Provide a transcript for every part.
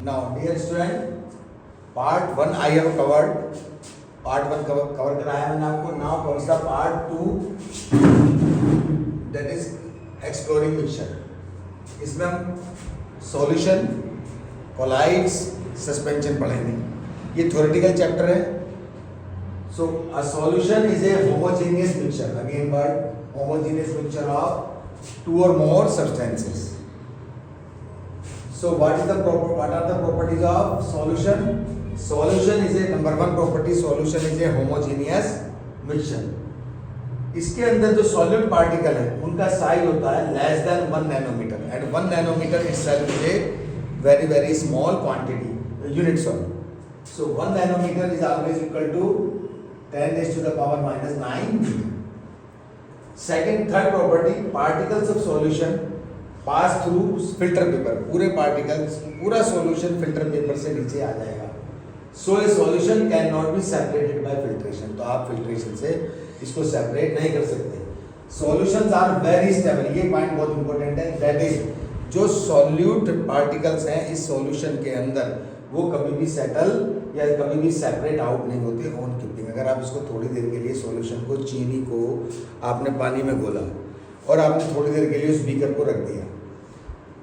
Now dear student, part 1 I have covered. Part 1 cover कराया मैंने आपको. Now comes the part 2, that is exploring mixture. इसमें हम solution, collides, suspension पढ़ेंगे. ये थ्योरेटिकल चैप्टर है. So a solution is a homogeneous mixture. Again word, homogeneous mixture of 2 or more substances. So what are the properties of solution? Solution is a number 1 property. Solution is a homogeneous mixture. इसके अंदर जो solute particle है उनका size होता है less than 1 nanometre. And 1 nanometre itself is a very very small quantity unit. So 1 nanometer is always equal to 10 raised to the power minus 9. Second, third property, particles of solution pass through filter paper. पूरे particles, पूरा solution filter paper से नीचे आ जाएगा. So a solution cannot be separated by filtration. तो आप filtration से इसको separate नहीं कर सकते. Solutions are very stable. ये point बहुत important है. That is, जो solute particles हैं इस solution के अंदर वो कभी भी settle या कभी भी separate out नहीं होते on keeping. अगर आप इसको थोड़ी देर के लिए solution को, चीनी को आपने पानी में घोला और आपने थोड़ी देर के लिए उस बीकर को रख दिया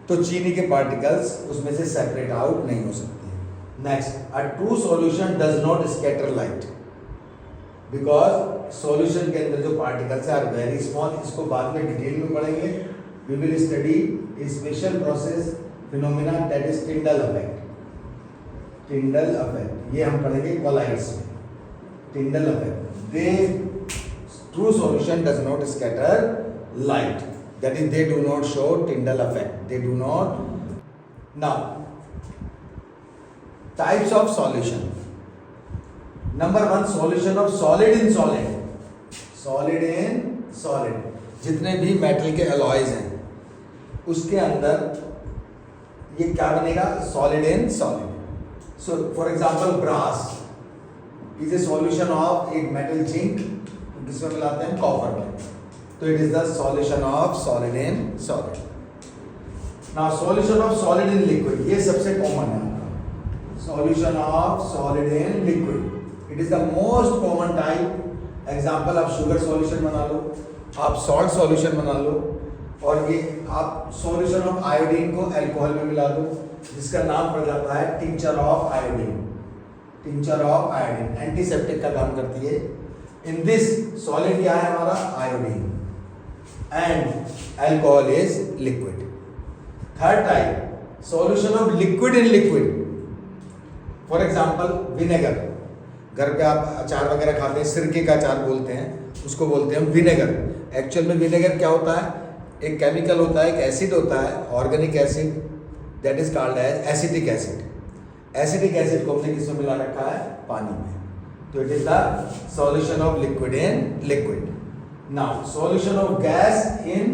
तो चीनी के पार्टिकल्स उसमें से सेपरेट आउट नहीं हो सकते. Next, a true solution does not scatter light because solution के अंदर जो पार्टिकल्स आर वेरी स्मॉल. इसको बाद में डिटेल में पढ़ेंगे. We will study a special process phenomena that is Tyndall effect. Tyndall effect ये हम पढ़ेंगे कोलाइड्स में. Tyndall effect, the true solution does not scatter light, that is they do not show Tyndall effect. They do not. Now types of solution. Number 1, solution of solid in solid. Solid in solid. जितने भी metal के alloys हैं उसके अंदर ये क्या बनेगा? solid in solid. So for example brass is a solution of एक metal zinc जिसमें मिलाते हैं copper में. So it is the solution of solid in solid. Now solution of solid in liquid, ये सबसे कॉमन है आपका. Solution of solid in liquid, it is the most common type. Example, आप sugar solution बना लो, आप salt solution बना लो, और ये आप solution of iodine को alcohol में मिला दो जिसका नाम पड़ जाता है tincture of iodine. Tincture of iodine antiseptic का काम करती है. In this solid क्या है हमारा? iodine. And alcohol is liquid. Third type, solution of liquid in liquid. For example, vinegar. घर पे आप अचार वगैरह खाते हैं, सिरके का अचार बोलते हैं, उसको बोलते हैं विनेगर. एक्चुअल में विनेगर क्या होता है? एक केमिकल होता है, एक एसिड होता है, organic acid, that is called as acetic acid. Acetic acid को हमने किसमें मिला रखा है? पानी में. तो it is the solution of liquid in liquid. Now solution of gas in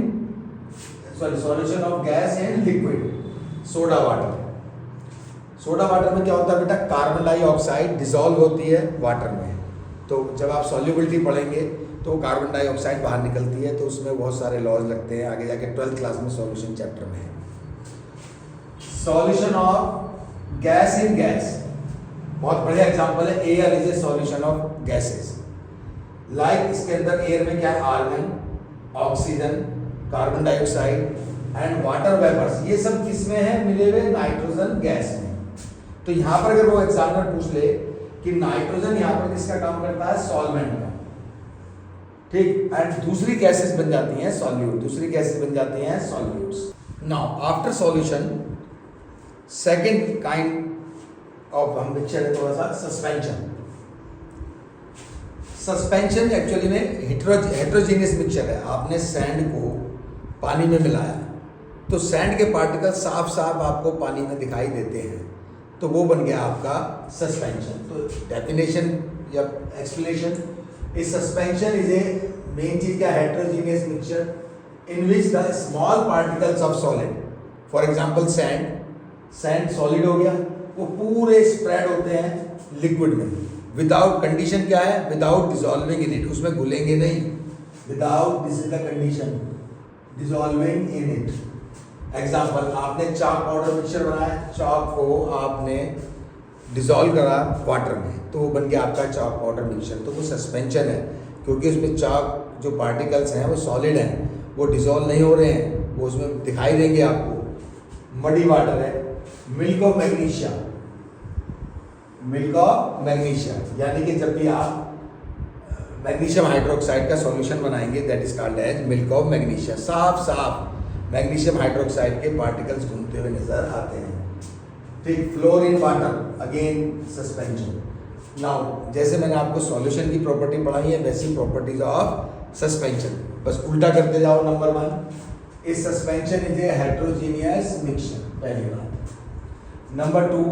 liquid. Soda water. Soda water में क्या होता है बेटा? कार्बन डाइऑक्साइड डिसॉल्व होती है वाटर में. तो जब आप सॉल्युबिलिटी पढ़ेंगे तो कार्बन डाइऑक्साइड बाहर निकलती है. तो उसमें बहुत सारे लॉज लगते हैं. आगे जाके 12th क्लास में सॉल्यूशन चैप्टर में है. Solution of gas in gas, बहुत बढ़िया एग्जांपल है. Air is a solution of gases. Like इसके अंदर एयर में क्या है? Argon, oxygen, carbon dioxide and water vapours. ये सब किसमें है? मिले हुए नाइट्रोजन गैस में. तो यहाँ पर अगर वो एग्जामिनर पूछ ले कि नाइट्रोजन यहाँ पर किसका काम करता है? सॉल्वेंट का. ठीक. एंड दूसरी गैसेस बन जाती हैं सॉल्यूट. दूसरी गैसेस बन जाती हैं solutes. Now after solution second kind of हम मिक्सचर है थोड़ा सा सस्पेंशन. सस्पेंशन एक्चुअली में हेट्रोजीनियस मिक्सचर है. आपने सैंड को पानी में मिलाया तो सैंड के पार्टिकल साफ साफ आपको पानी में दिखाई देते हैं. तो वो बन गया आपका सस्पेंशन. तो डेफिनेशन या explanation, A suspension is a main चीज क्या? Heterogeneous mixture in which the small particles of solid. For example sand solid हो गया, वो पूरे स्प्रेड होते हैं लिक्विड में. विदाउट कंडीशन क्या है? Without dissolving in it. उसमें घुलेंगे नहीं. Without, this is the condition, dissolving in it. Example, आपने चाक पाउडर मिक्सचर बनाया, चाक को आपने डिसॉल्व करा वाटर में, तो वो बन गया आपका चाक पाउडर मिक्सचर। तो वो सस्पेंशन है, क्योंकि उसमें चाक जो पार्टिकल्स हैं वो सॉलिड हैं, वो डिसॉल्व नहीं हो रहे हैं, वो उसमें दिखाई देंगे आपको। मडी वाटर है, milk of magnesia, milk of magnesia, यानी कि जब भी आप मैग्नीशियम हाइड्रोक्साइड का सॉल्यूशन बनाएंगे, that is called as milk of magnesia. साफ साफ मैग्नीशियम हाइड्रोक्साइड के पार्टिकल्स घूमते हुए नजर आते हैं। ठीक, floor in water, again suspension. Now जैसे मैंने आपको सॉल्यूशन की प्रॉपर्टी पढ़ाई है, वैसी प्रॉपर्टीज ऑफ सस्पेंशन, बस उल्टा करते जाओ। Number 1 is suspension is a heterogeneous mixture, पहली बात। नंबर 2,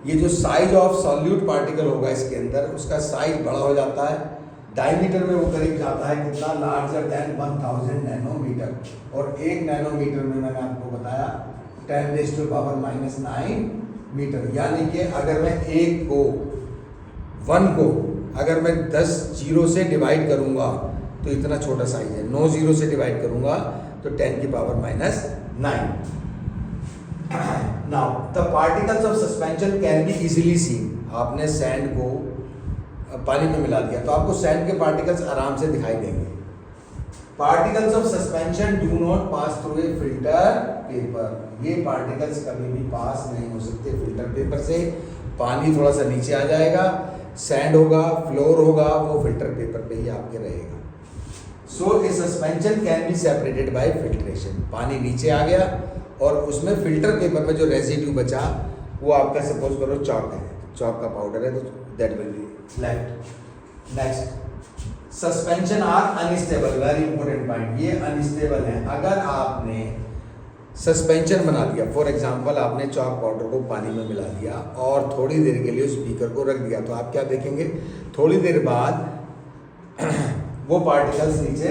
ये जो साइज ऑफ सॉल्यूट पार्टिकल होगा इसके अंदर, उसका साइज बड़ा हो जाता है, डायमीटर में वो करीब जाता है कितना, लार्जर देन 1000 नैनोमीटर। और 1 नैनोमीटर में मैंने आपको बताया 10⁻⁹ मीटर, यानी कि अगर मैं 1 को अगर मैं 10 जीरो से डिवाइड करूंगा तो इतना छोटा साइज है, 9 जीरो से डिवाइड करूंगा तो 10⁻⁹। Now the particles of suspension can be easily seen. आपने सैंड को पानी में मिला दिया तो आपको सैंड के पार्टिकल्स आराम से दिखाई देंगे। Particles of suspension do not pass through a filter paper. ये पार्टिकल्स कभी भी पास नहीं हो सकते फिल्टर पेपर से। पानी थोड़ा सा नीचे आ जाएगा, सैंड होगा, फ्लोर होगा, वो फिल्टर पेपर पे ही आपके रहेगा। So a suspension can be separated by filtration. पानी नीचे आ गया और उसमें फिल्टर पेपर में जो रेजिड्यू बचा वो आपका सपोज करो चॉक है, चॉक का पाउडर है, तो that will be left. Next, suspension are unstable, very important point, ये अनस्टेबल है। अगर आपने सस्पेंशन बना दिया, फॉर एग्जांपल आपने चॉक पाउडर को पानी में मिला दिया और थोड़ी देर के लिए उस बीकर को रख दिया, तो आप क्या देखेंगे, थोड़ी देर बाद वो पार्टिकल्स नीचे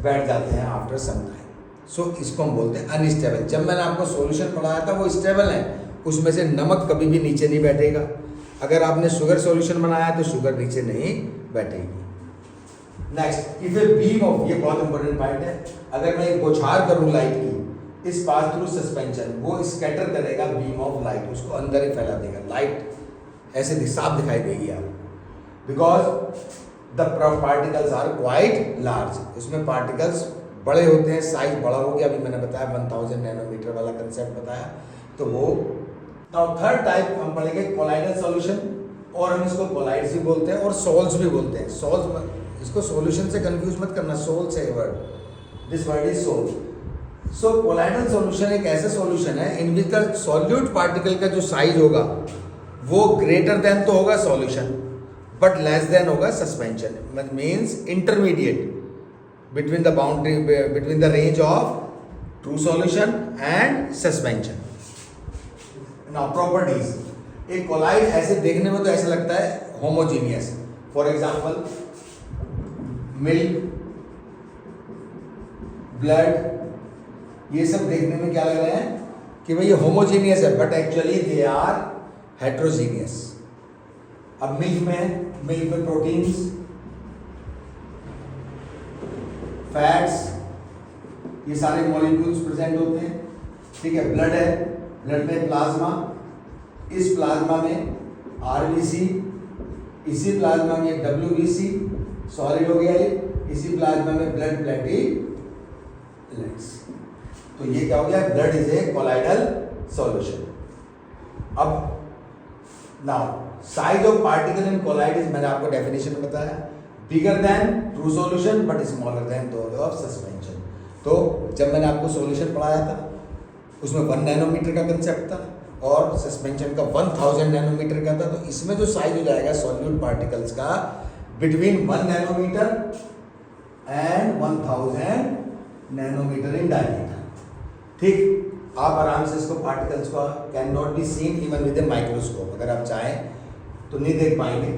बैठ जाते हैं आफ्टर सम टाइम। सो इसको हम बोलते हैं अनस्टेबल। जब मैंने आपको सॉल्यूशन पढ़ाया था वो स्टेबल है, उसमें से नमक कभी भी नीचे नहीं बैठेगा। अगर आपने शुगर सॉल्यूशन बनाया तो शुगर नीचे नहीं बैठेगी। Next, if a beam of, ये बहुत इंपॉर्टेंट पॉइंट है, अगर मैं एक बौछार करूं लाइट की, इस पास थ्रू सस्पेंशन, वो स्कैटर करेगा बीम ऑफ लाइट, उसको अंदर ही फैला देगा, लाइट ऐसे साफ दिखाई देगी आपको, because the particles are quite large. इसमें पार्टिकल्स बड़े होते हैं, साइज बड़ा हो गया, अभी मैंने बताया 1000 नैनोमीटर वाला कंसेप्ट बताया। तो वो नाउ थर्ड टाइप हम पढ़ेंगे कोलाइडल सॉल्यूशन, और हम इसको कोलाइड्स भी बोलते हैं और सोल्स भी बोलते हैं। सोल्स, इसको सॉल्यूशन से कंफ्यूज मत करना, सोल से word, this word is sol. So colloidal solution एक ऐसा सॉल्यूशन है in which the solute particle का जो साइज होगा वो ग्रेटर देन तो होगा सॉल्यूशन, बट लेस देन होगा suspension, means intermediate between the boundary, between the range of true solution and suspension. Now properties, एक कोलाइड ऐसे देखने में तो ऐसा लगता है homogeneous, for example milk, blood, ये सब देखने में क्या लग रहे हैं कि भाई ये होमोजीनियस है, but actually they are heterogeneous. अब मिल्क में प्रोटीन्स, फैट्स, ये सारे मॉलिक्यूल्स प्रेजेंट होते हैं, ठीक है। ब्लड है, ब्लड में प्लाज्मा, इस प्लाज्मा में आरबीसी, इसी प्लाज्मा में डब्ल्यूबीसी, सॉलिड हो गया ये, इसी प्लाज्मा में ब्लड प्लेटलेट्स। तो ये क्या हो गया, blood is a colloidal solution. अब now size of particle in colloid, मैंने आपको डेफिनेशन बताया, bigger than true solution but smaller than those of suspension. तो जब मैंने आपको सॉल्यूशन पढ़ाया था उसमें 1 नैनोमीटर का कंसेप्ट था और सस्पेंशन का 1000 नैनोमीटर का था। तो इसमें जो साइज हो जाएगा सॉल्यूट पार्टिकल्स का between 1 nanometre and 1000 nanometre in diameter. ठीक, आप आराम से इसको पार्टिकल्स को can not be seen even with a microscope, अगर आप चाहें तो नहीं देख पाएंगे।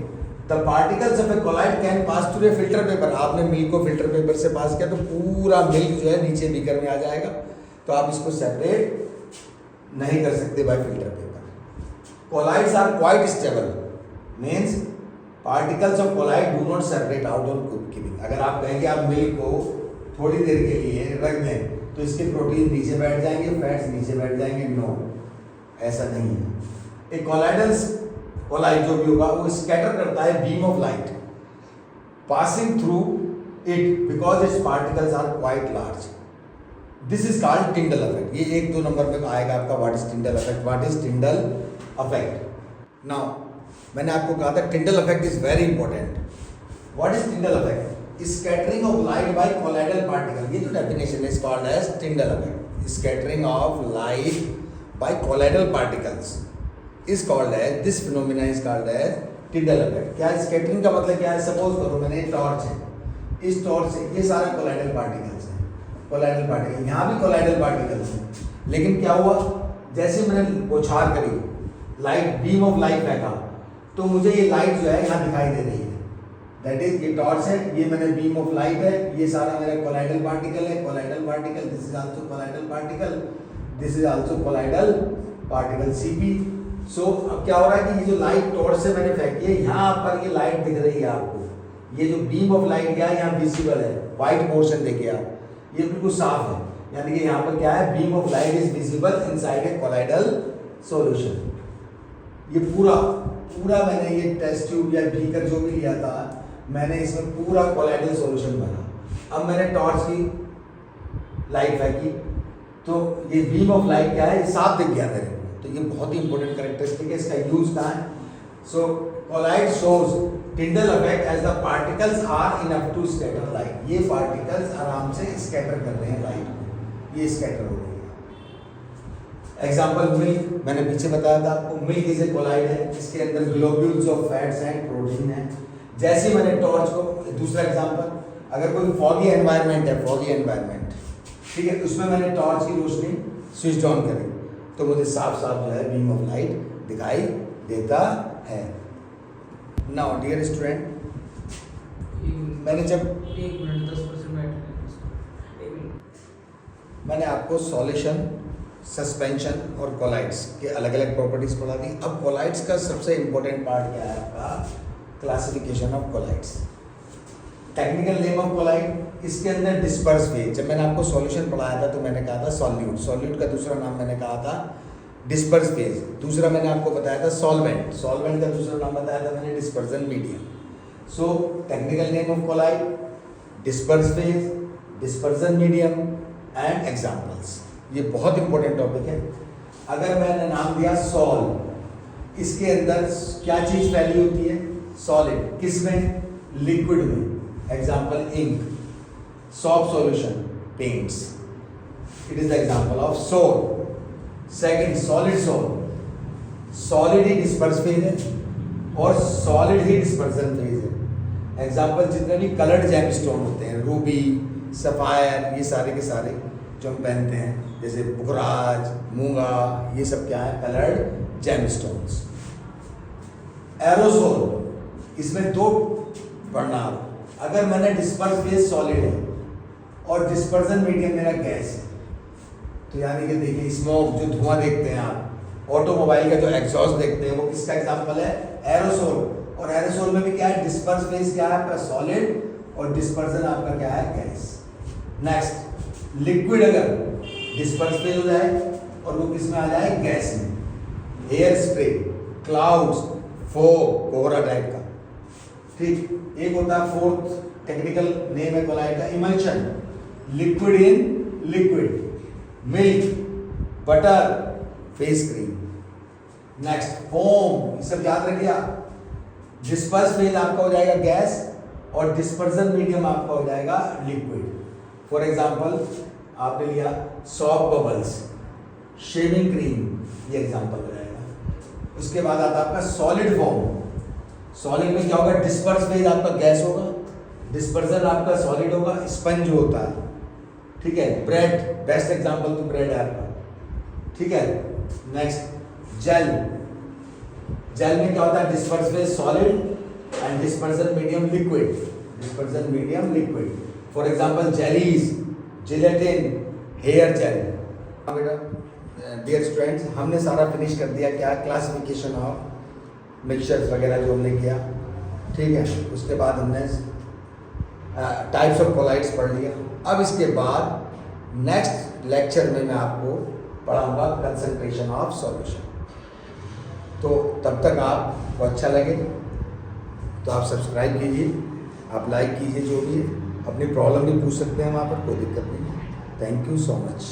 The particles of a colloid can pass through a filter paper. आपने मिल्क को फिल्टर पेपर से पास किया तो पूरा मिल्क जो है नीचे बीकर में आ जाएगा, तो आप इसको सेपरेट नहीं कर सकते by filter paper. Colloids are quite stable, means particles of colloid do not separate out on keeping. अगर आप कहेंगे आप मिल्क को थोड़ी देर के लिए रख दें तो इसके प्रोटीन नीचे बैठ जाएंगे, फैट्स नीचे बैठ जाएंगे। नो, ऐसा नहीं है। एक कोलाइड जो भी होगा वो स्कैटर करता है beam of light passing through it because its particles are quite large. This is called Tyndall effect. ये 1-2 नंबर पे आएगा आपका what is Tyndall effect, what is Tyndall effect. Now मैंने आपको कहा था Tyndall effect is very important. What is Tyndall effect? Scattering of light by colloidal particle. ये जो definition is called as Tyndall effect. Scattering of light by colloidal particles is called as, this phenomena is called as Tyndall effect. क्या scattering का मतलब क्या है? Suppose करो मैंने torch है, इस टॉर्च से ये सारे कोलाइडल पार्टिकल्स हैं, कोलाइडल पार्टिकल, यहाँ भी कोलाइडल पार्टिकल्स हैं, लेकिन क्या हुआ, जैसे मैंने बौछार करी, लाइट, बीम ऑफ लाइट फेंका, तो मुझे ये लाइट जो है यहाँ दिखाई दे रही है। दैट इज, ये टॉर्च है, ये मैंने बीम ऑफ लाइट है, ये सारा मेरा कोलाइडल पार्टिकल है, colloidal particle, this is also colloidal particle, this is also colloidal particle Cp। सो अब क्या हो रहा है कि ये जो लाइट टॉर्च से मैंने फेंकी है, यहाँ पर ये लाइट दिख रही है आपको, ये जो बीम ऑफ लाइट क्या है यहाँ विजिबल है, व्हाइट पोर्शन देखिए आप, ये बिल्कुल साफ है, यानी कि यहाँ पर क्या है, beam of light is visible inside a colloidal solution. ये पूरा मैंने ये टेस्ट ट्यूब या बीकर जो भी लिया था, मैंने इसमें पूरा कोलाइडल सॉल्यूशन भरा। अब मैंने टॉर्च की लाइट फेंकी, तो ये बीम ऑफ लाइट क्या है, ये साफ दिख गया मेरे को। तो ये बहुत ही इंपॉर्टेंट कैरेक्टरिस्टिक है, इसका यूज कहाँ है? So colloid shows Tyndall effect as the particles are enough to scatter light. ये पार्टिकल्स आराम से स्कैटर कर रहे हैं लाइट को, ये स्कैटर हो रही है। एग्जाम्पल मिल्क, मैंने पीछे बताया था आपको, मिल्क इज ए कोलाइड है, इसके अंदर globules of fats and protein है। जैसे मैंने टॉर्च को, दूसरा एग्जाम्पल, अगर कोई फॉगी एनवायरनमेंट है, फॉगी एनवायरनमेंट, ठीक है, उसमें मैंने टॉर्च की रोशनी स्विच ऑन करी, तो मुझे साफ साफ जो है बीम ऑफ लाइट दिखाई देता है। नाउ डियर स्टूडेंट, मैंने जब 1 मिनट 10% मैंने आपको सॉल्यूशन, सस्पेंशन और कोलाइड्स के अलग अलग प्रॉपर्टीज पढ़ा दी। अब कोलाइड्स का सबसे इंपॉर्टेंट पार्ट क्या है आपका? Classification of colloids. Technical name of colloid, इसके अंदर डिस्पर्स फेज। जब मैंने आपको सॉल्यूशन पढ़ाया था तो मैंने कहा था सॉल्यूट, सॉल्यूट का दूसरा नाम मैंने कहा था डिस्पर्स फेज। दूसरा मैंने आपको बताया था सॉल्वेंट, सॉल्वेंट का दूसरा नाम बताया था मैंने dispersion medium. So technical name of colloid, disperse phase, dispersion medium and examples. ये बहुत इंपॉर्टेंट टॉपिक है। अगर मैंने नाम दिया सॉल, इसके अंदर क्या चीज फैली होती है? सॉलिड। किसमें? लिक्विड में। Example ink, soft solution, paints, it is the example of sol. Second, solid sol, solid ही डिस्पर्स फेज है और सॉलिड ही डिस्पर्जन फेज है। एग्जाम्पल जितने भी कलर्ड जेमस्टोन होते हैं, रूबी, सफायर, ये सारे के सारे जो हम पहनते हैं, जैसे पुखराज, मूंगा, ये सब क्या है? Coloured gemstones. एरोसोल, इसमें 2 पढ़ना आप। अगर मैंने डिस्पर्स फेज सॉलिड है और डिस्पर्जन मीडियम मेरा गैस है, तो यानी कि देखिए स्मोक, जो धुआं देखते हैं आप, ऑटोमोबाइल का जो एग्जॉस्ट देखते हैं, वो किसका एग्जाम्पल है? एरोसोल। और एरोसोल में भी क्या है? डिस्पर्स फेज क्या है आपका? सॉलिड, और डिस्पर्जन आपका क्या है? गैस। नेक्स्ट, लिक्विड अगर डिस्पर्स फेज हो जाए और वो किस में आ जाए? गैस में। एयर स्प्रे, क्लाउड्स, फोग, कोहरा टाइप का, ठीक। एक होता है फोर्थ टेक्निकल नेम है कोलाइड का, emulsion, liquid in liquid, milk, butter, face cream. Next, foam, ये सब याद रखिए आप। डिस्पर्स फेज आपका हो जाएगा गैस और डिस्पर्जन मीडियम आपका हो जाएगा लिक्विड। फॉर एग्जाम्पल आपने लिया सॉफ्ट बबल्स, शेविंग क्रीम, ये एग्जाम्पल हो जाएगा। उसके बाद आता है आपका सॉलिड फॉर्म। सॉलिड में क्या होगा? डिस्पर्स फेज आपका गैस होगा, डिस्पर्जन आपका सॉलिड होगा, स्पंज होता है, ठीक है। ब्रेड, बेस्ट एग्जांपल तो ब्रेड है आपका, ठीक है। नेक्स्ट, जेल, जेल में क्या होता है? Disperse phase solid and dispersion medium liquid, dispersion medium liquid. For example jellies, gelatin, hair gel. बेटा डियर स्टूडेंट्स, हमने सारा फिनिश कर दिया क्या? क्लासिफिकेशन ऑफ मिक्सचर्स वगैरह जो हमने किया, ठीक है। उसके बाद हमने टाइप्स ऑफ कोलाइड्स पढ़ लिया। अब इसके बाद नेक्स्ट लेक्चर में मैं आपको पढ़ाऊंगा कंसंट्रेशन ऑफ सॉल्यूशन। तो तब तक आपको अच्छा लगे तो आप सब्सक्राइब कीजिए, आप लाइक कीजिए, जो भी है अपनी प्रॉब्लम भी पूछ सकते हैं वहाँ पर, कोई दिक्कत नहीं। Thank you so much.